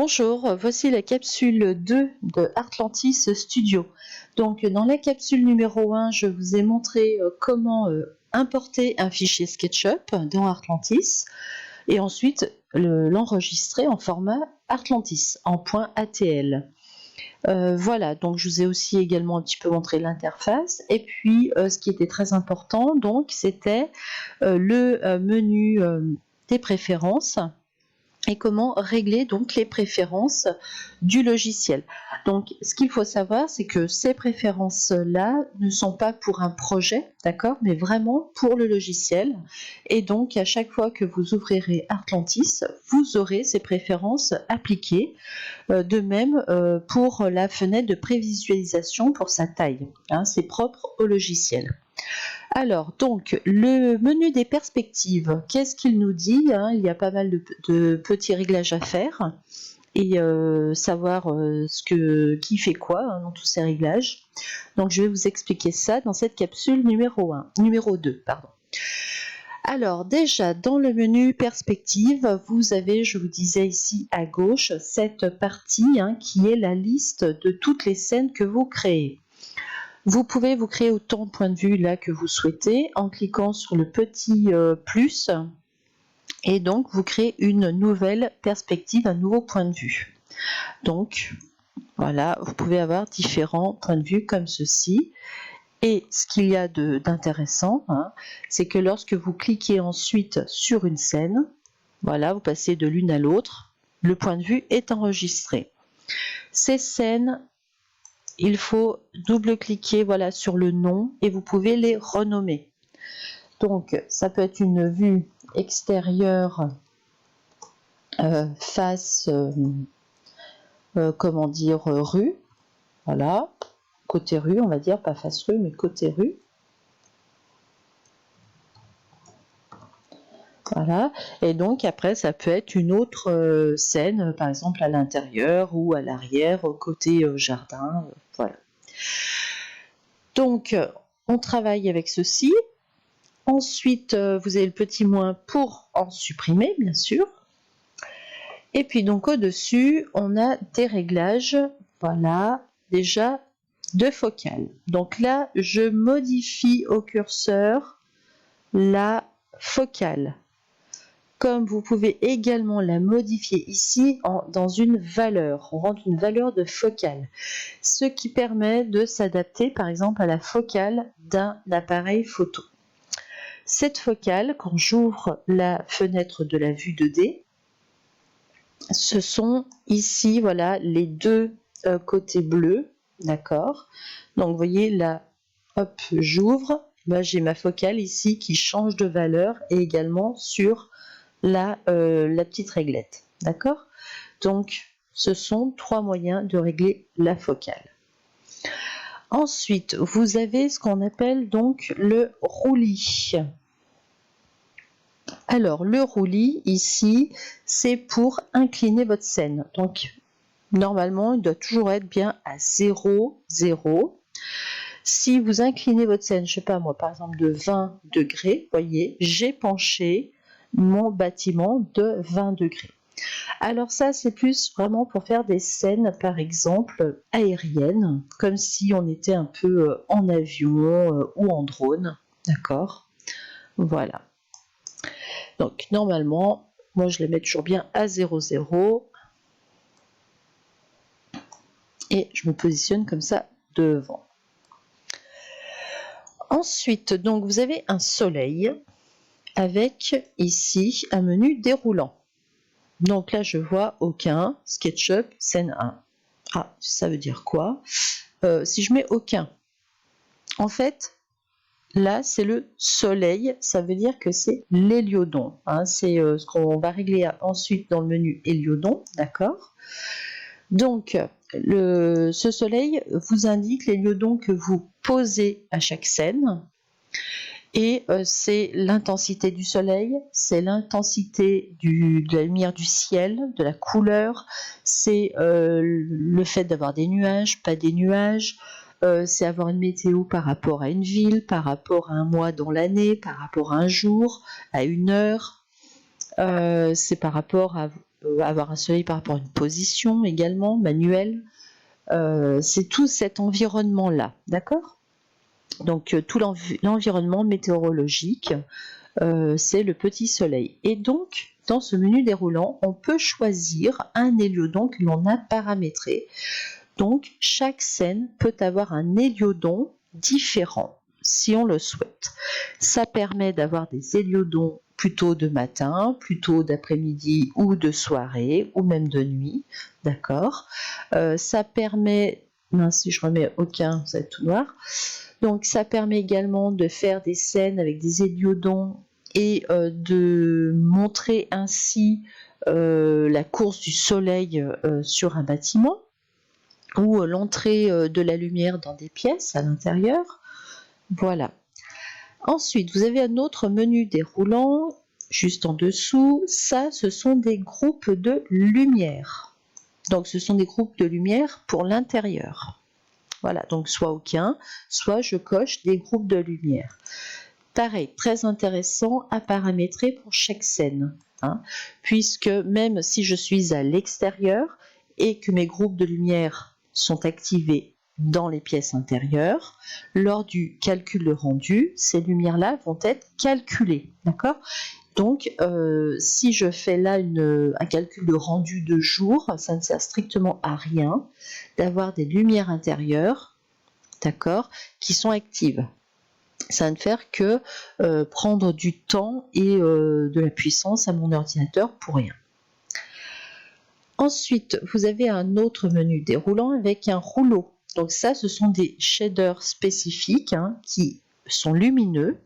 Bonjour, voici la capsule 2 de Artlantis Studio. Donc dans la capsule numéro 1, je vous ai montré comment importer un fichier SketchUp dans Artlantis et ensuite l'enregistrer en format Artlantis en .atl. Voilà, donc je vous ai aussi également un petit peu montré l'interface et puis ce qui était très important, donc c'était le menu des préférences et comment régler donc les préférences du logiciel. Donc ce qu'il faut savoir, c'est que ces préférences-là ne sont pas pour un projet, d'accord, mais vraiment pour le logiciel. Et donc à chaque fois que vous ouvrirez Artlantis, vous aurez ces préférences appliquées. De même pour la fenêtre de prévisualisation pour sa taille, hein, c'est propre au logiciel. Alors, donc, le menu des perspectives, qu'est-ce qu'il nous dit, hein? Il y a pas mal de petits réglages à faire et savoir qui fait quoi, hein, dans tous ces réglages. Donc, je vais vous expliquer ça dans cette capsule numéro 2. Alors, déjà, dans le menu perspective, vous avez, je vous disais ici à gauche, cette partie qui est la liste de toutes les scènes que vous créez. Vous pouvez vous créer autant de points de vue là que vous souhaitez en cliquant sur le petit plus et donc vous créez une nouvelle perspective, un nouveau point de vue. Donc voilà, vous pouvez avoir différents points de vue comme ceci. Et ce qu'il y a d'intéressant, c'est que lorsque vous cliquez ensuite sur une scène, voilà, vous passez de l'une à l'autre, le point de vue est enregistré. Ces scènes, il faut double-cliquer voilà, sur le nom et vous pouvez les renommer. Donc, ça peut être une vue extérieure face, rue. Voilà, côté rue, on va dire, pas face rue, mais côté rue. Voilà, et donc après, ça peut être une autre scène, par exemple à l'intérieur ou à l'arrière, côté jardin. Voilà. Donc, on travaille avec ceci. Ensuite, vous avez le petit moins pour en supprimer, bien sûr. Et puis donc au-dessus, on a des réglages, voilà, déjà de focale. Donc là, je modifie au curseur la focale. Comme vous pouvez également la modifier ici dans une valeur. On rentre une valeur de focale. Ce qui permet de s'adapter par exemple à la focale d'un appareil photo. Cette focale, quand j'ouvre la fenêtre de la vue 2D, ce sont ici voilà, les deux côtés bleus. D'accord. Donc vous voyez là, hop, j'ouvre. Ben, j'ai ma focale ici qui change de valeur et également sur la petite réglette. D'accord. Donc, ce sont trois moyens de régler la focale. Ensuite, vous avez ce qu'on appelle donc le roulis. Alors, le roulis, ici, c'est pour incliner votre scène. Donc, normalement, il doit toujours être bien à 0, 0. Si vous inclinez votre scène, je ne sais pas moi, par exemple de 20 degrés, voyez, j'ai penché mon bâtiment de 20 degrés. Alors ça, c'est plus vraiment pour faire des scènes, par exemple, aériennes, comme si on était un peu en avion ou en drone, d'accord? Voilà. Donc, normalement, moi, je les mets toujours bien à 0, 0. Et je me positionne comme ça devant. Ensuite, donc, vous avez un soleil avec ici un menu déroulant. Donc là, je vois aucun SketchUp scène 1. Ah, ça veut dire quoi? Si je mets aucun, en fait, là, c'est le soleil. Ça veut dire que c'est l'héliodon. C'est ce qu'on va régler ensuite dans le menu héliodon. D'accord? Donc, ce soleil vous indique l'héliodon que vous posez à chaque scène. Et c'est l'intensité du soleil, c'est l'intensité de la lumière du ciel, de la couleur, c'est le fait d'avoir des nuages, pas des nuages, c'est avoir une météo par rapport à une ville, par rapport à un mois dans l'année, par rapport à un jour, à une heure, c'est par rapport à avoir un soleil par rapport à une position également, manuelle. C'est tout cet environnement-là, d'accord? Donc tout l'environnement météorologique, c'est le petit soleil. Et donc, dans ce menu déroulant, on peut choisir un héliodon que l'on a paramétré. Donc, chaque scène peut avoir un héliodon différent, si on le souhaite. Ça permet d'avoir des héliodons plutôt de matin, plutôt d'après-midi ou de soirée, ou même de nuit, d'accord. Ça permet, si je remets aucun, ça va être tout noir. Donc, ça permet également de faire des scènes avec des héliodons et de montrer ainsi la course du soleil sur un bâtiment ou l'entrée de la lumière dans des pièces à l'intérieur. Voilà. Ensuite, vous avez un autre menu déroulant juste en dessous. Ça, ce sont des groupes de lumière. Donc, ce sont des groupes de lumière pour l'intérieur. Voilà, donc soit aucun, soit je coche des groupes de lumière. Pareil, très intéressant à paramétrer pour chaque scène, hein, puisque même si je suis à l'extérieur et que mes groupes de lumière sont activés dans les pièces intérieures, lors du calcul de rendu, ces lumières-là vont être calculées, d'accord ? Donc, si je fais là un calcul de rendu de jour, ça ne sert strictement à rien d'avoir des lumières intérieures, d'accord, qui sont actives. Ça ne faire que prendre du temps et de la puissance à mon ordinateur pour rien. Ensuite, vous avez un autre menu déroulant avec un rouleau. Donc ça, ce sont des shaders spécifiques qui sont lumineux.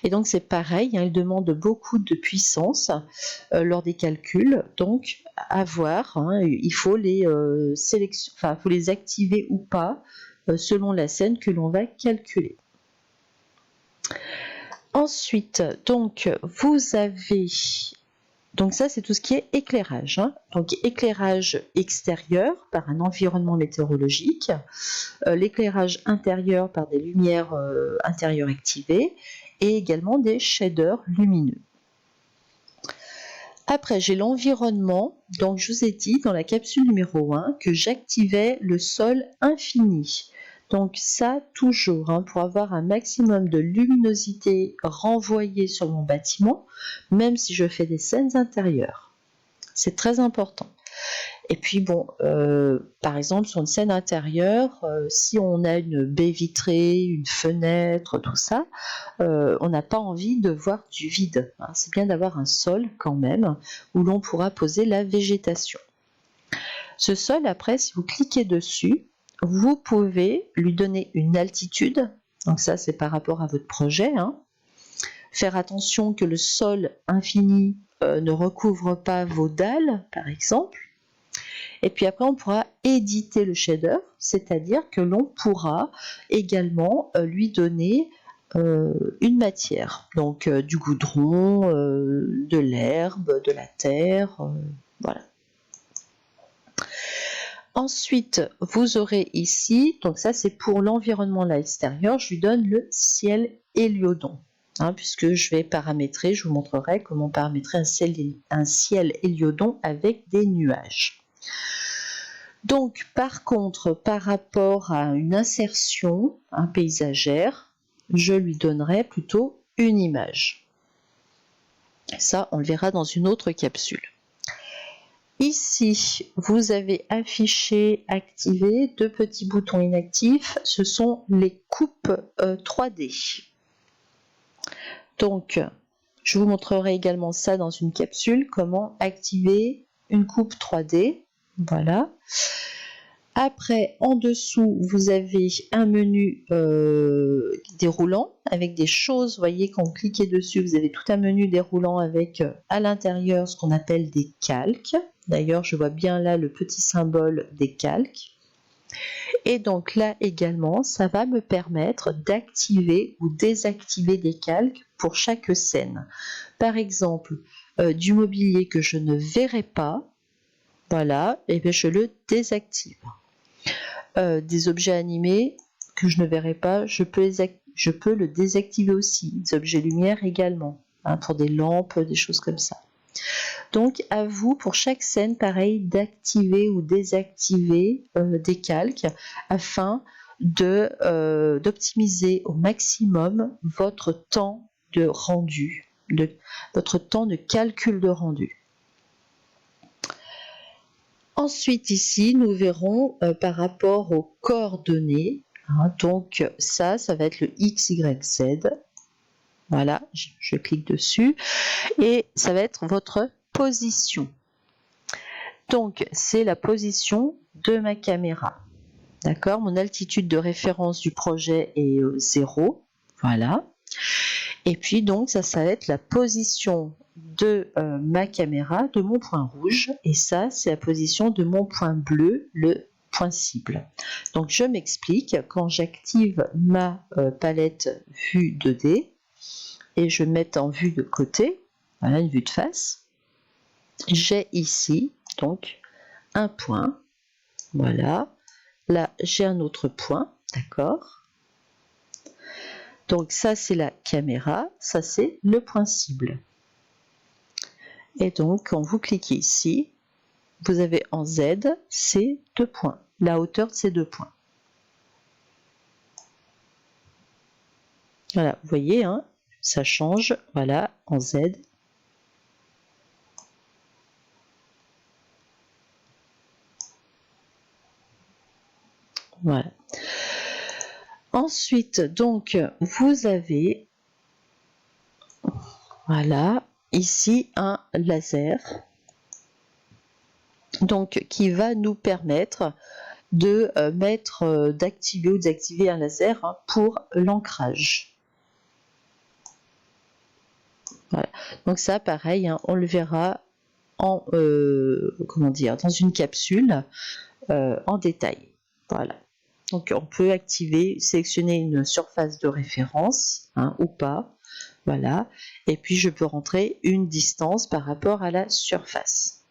Et donc c'est pareil, ils demandent beaucoup de puissance lors des calculs. Donc à voir, il faut les faut les activer ou pas selon la scène que l'on va calculer. Ensuite, donc vous avez, donc ça c'est tout ce qui est éclairage, donc éclairage extérieur par un environnement météorologique, l'éclairage intérieur par des lumières intérieures activées et également des shaders lumineux. Après j'ai l'environnement, donc je vous ai dit dans la capsule numéro 1 que j'activais le sol infini. Donc ça, toujours, pour avoir un maximum de luminosité renvoyée sur mon bâtiment, même si je fais des scènes intérieures. C'est très important. Et puis bon, par exemple, sur une scène intérieure, si on a une baie vitrée, une fenêtre, tout ça, on n'a pas envie de voir du vide. C'est bien d'avoir un sol quand même, où l'on pourra poser la végétation. Ce sol, après, si vous cliquez dessus, vous pouvez lui donner une altitude, donc ça c'est par rapport à votre projet, faire attention que le sol infini ne recouvre pas vos dalles par exemple, et puis après on pourra éditer le shader, c'est-à-dire que l'on pourra également lui donner une matière, donc du goudron, de l'herbe, de la terre, voilà. Ensuite, vous aurez ici, donc ça c'est pour l'environnement à l'extérieur, je lui donne le ciel héliodon, puisque je vais paramétrer, je vous montrerai comment paramétrer un ciel héliodon avec des nuages. Donc par contre, par rapport à une insertion paysagère, je lui donnerai plutôt une image. Ça, on le verra dans une autre capsule. Ici, vous avez affiché, activé, deux petits boutons inactifs, ce sont les coupes 3D. Donc, je vous montrerai également ça dans une capsule, comment activer une coupe 3D. Voilà. Après, en dessous, vous avez un menu déroulant avec des choses. Vous voyez, quand vous cliquez dessus, vous avez tout un menu déroulant avec à l'intérieur ce qu'on appelle des calques. D'ailleurs, je vois bien là le petit symbole des calques. Et donc là également, ça va me permettre d'activer ou désactiver des calques pour chaque scène. Par exemple, du mobilier que je ne verrai pas, voilà, et bien je le désactive. Des objets animés que je ne verrai pas, je peux le désactiver aussi. Des objets lumière également, pour des lampes, des choses comme ça. Donc à vous, pour chaque scène, pareil, d'activer ou désactiver des calques afin d'optimiser au maximum votre temps de rendu, votre temps de calcul de rendu. Ensuite ici, nous verrons par rapport aux coordonnées, donc ça va être le X, Y, Z. Voilà, je clique dessus et ça va être votre position. Donc c'est la position de ma caméra. D'accord, mon altitude de référence du projet est 0. Voilà. Et puis donc ça va être la position de ma caméra, de mon point rouge. Et ça, c'est la position de mon point bleu, le point cible. Donc je m'explique, quand j'active ma palette vue 2D et je mets en vue de côté, voilà une vue de face, j'ai ici donc un point, voilà. Là, j'ai un autre point, d'accord? Donc ça, c'est la caméra, ça, c'est le point cible. Et donc, quand vous cliquez ici, vous avez en Z ces 2 points, la hauteur de ces 2 points. Voilà, vous voyez, hein, ça change, voilà, en Z. Voilà. Ensuite, donc, vous avez, voilà, ici un laser, donc qui va nous permettre de d'activer ou désactiver un laser pour l'ancrage. Voilà. Donc ça, pareil, on le verra en comment dire, dans une capsule en détail. Voilà. Donc on peut activer, sélectionner une surface de référence ou pas. Voilà. Et puis je peux rentrer une distance par rapport à la surface.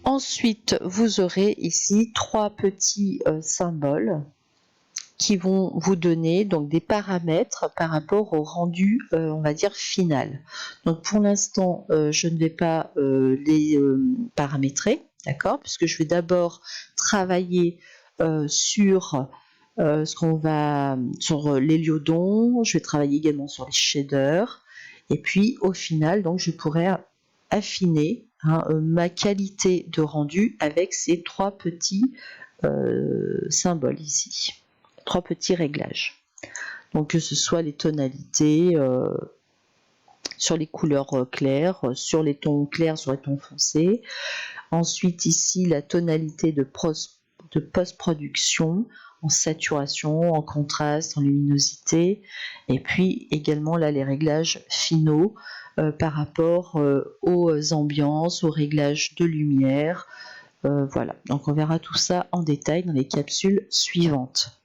Ensuite, vous aurez ici 3 petits symboles qui vont vous donner donc des paramètres par rapport au rendu, on va dire, final. Donc pour l'instant, je ne vais pas les paramétrer, d'accord, puisque je vais d'abord travailler sur sur l'héliodon, je vais travailler également sur les shaders, et puis au final, donc je pourrai affiner ma qualité de rendu avec ces 3 petits symboles ici. 3 petits réglages. Donc que ce soit les tonalités, sur les couleurs claires, sur les tons clairs, sur les tons foncés. Ensuite ici la tonalité de post-production, en saturation, en contraste, en luminosité. Et puis également là les réglages finaux par rapport aux ambiances, aux réglages de lumière. Voilà, donc on verra tout ça en détail dans les capsules suivantes.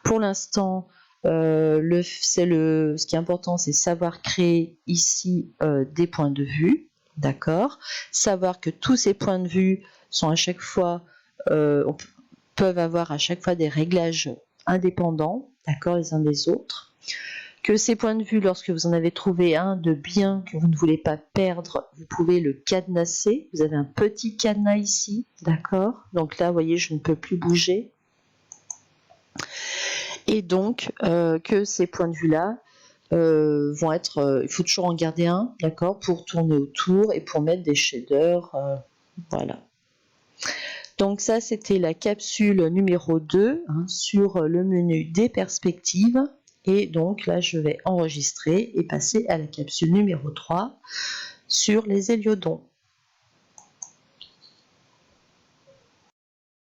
Pour l'instant, ce qui est important, c'est savoir créer ici des points de vue, d'accord. Savoir que tous ces points de vue sont à chaque fois, peuvent avoir à chaque fois des réglages indépendants, d'accord, les uns des autres. Que ces points de vue, lorsque vous en avez trouvé un de bien que vous ne voulez pas perdre, vous pouvez le cadenasser. Vous avez un petit cadenas ici, d'accord. Donc là, vous voyez, je ne peux plus bouger. Et donc, que ces points de vue-là vont être... il faut toujours en garder un, d'accord, pour tourner autour et pour mettre des shaders. Voilà. Donc ça, c'était la capsule numéro 2 sur le menu des perspectives. Et donc là, je vais enregistrer et passer à la capsule numéro 3 sur les héliodons.